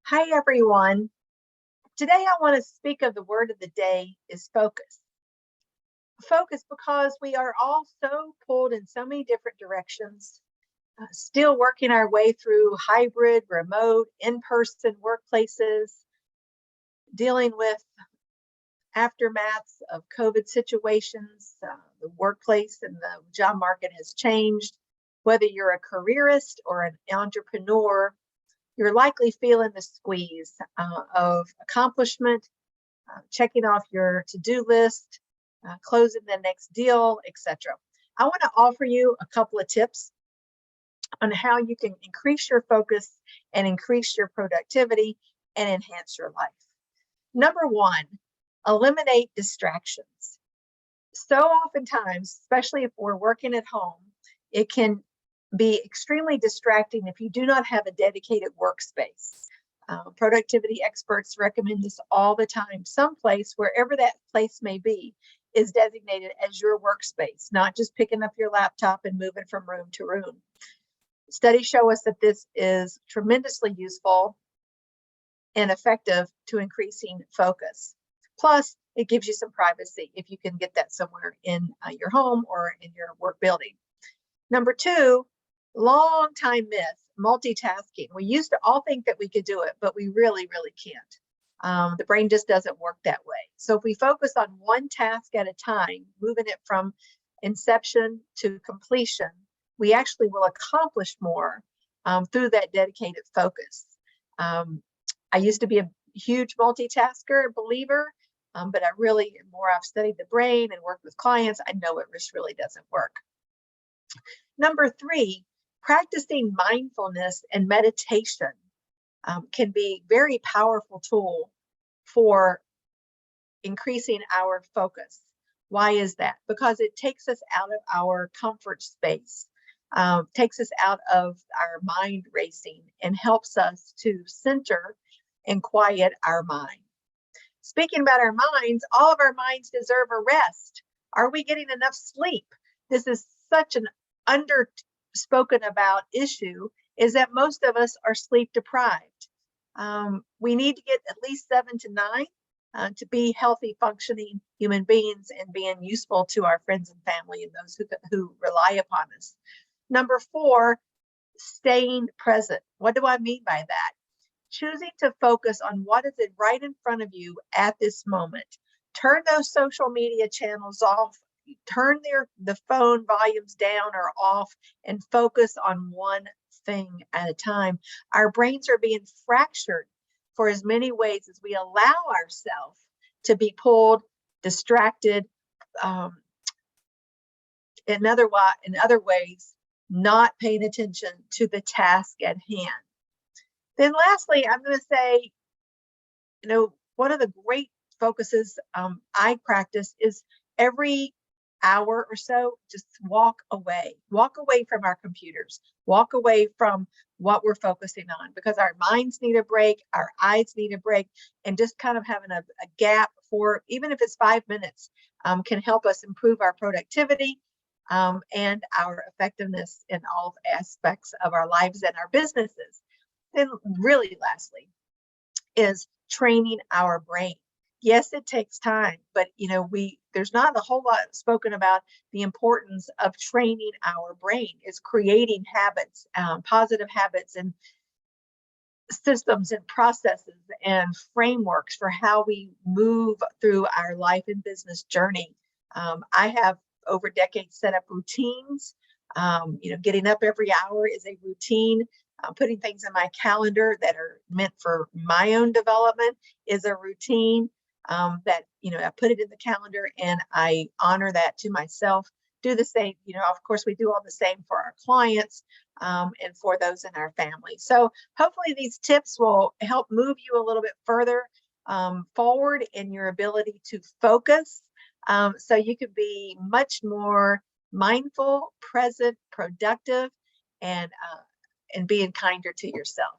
Hi, everyone. Today I want to speak of the word of the day is focus. Focus because we are all so pulled in so many different directions, still working our way through hybrid, remote, in-person workplaces, dealing with aftermaths of COVID situations. The workplace and the job market has changed. Whether you're a careerist or an entrepreneur, you're likely feeling the squeeze of accomplishment, checking off your to-do list, closing the next deal, etc. I want to offer you a couple of tips on how you can increase your focus and increase your productivity and enhance your life. Number one, eliminate distractions. So oftentimes, especially if we're working at home, it can be extremely distracting if you do not have a dedicated workspace. Productivity experts recommend this all the time. Someplace, wherever that place may be, is designated as your workspace, not just picking up your laptop and moving from room to room. Studies show us that this is tremendously useful and effective to increasing focus. Plus, it gives you some privacy if you can get that somewhere in your home or in your work building. Number two, long time myth, multitasking. We used to all think that we could do it, but we really can't. The brain just doesn't work that way. So if we focus on one task at a time, moving it from inception to completion, we actually will accomplish more through that dedicated focus. I used to be a huge multitasker believer, but more I've studied the brain and worked with clients, I know it just really doesn't work. Number three, practicing mindfulness and meditation can be a very powerful tool for increasing our focus. Why is that? Because it takes us out of our comfort space, takes us out of our mind racing, and helps us to center and quiet our mind. Speaking about our minds, all of our minds deserve a rest. Are we getting enough sleep? This is such an underspoken about issue, is that most of us are sleep deprived. We need to get at least 7 to 9 to be healthy, functioning human beings and being useful to our friends and family and those who rely upon us. Number four, staying present. What do I mean by that? Choosing to focus on what is it right in front of you at this moment. Turn those social media channels off, turn the phone volumes down or off, and focus on one thing at a time. Our brains are being fractured for as many ways as we allow ourselves to be pulled, distracted, in other ways, not paying attention to the task at hand. Then lastly, I'm going to say, one of the great focuses I practice is every hour or so, just walk away from our computers, walk away from what we're focusing on, because our minds need a break, our eyes need a break, and just kind of having a gap for, even if it's 5 minutes, can help us improve our productivity and our effectiveness in all aspects of our lives and our businesses. Then really lastly is training our brain. Yes, it takes time, but there's not a whole lot spoken about the importance of training our brain. Is creating habits, positive habits and systems and processes and frameworks for how we move through our life and business journey. I have over decades set up routines. Getting up every hour is a routine. Putting things in my calendar that are meant for my own development is a routine that, I put it in the calendar and I honor that to myself. Do the same, of course, we do all the same for our clients and for those in our family. So hopefully these tips will help move you a little bit further forward in your ability to focus so you could be much more mindful, present, productive, and being kinder to yourself.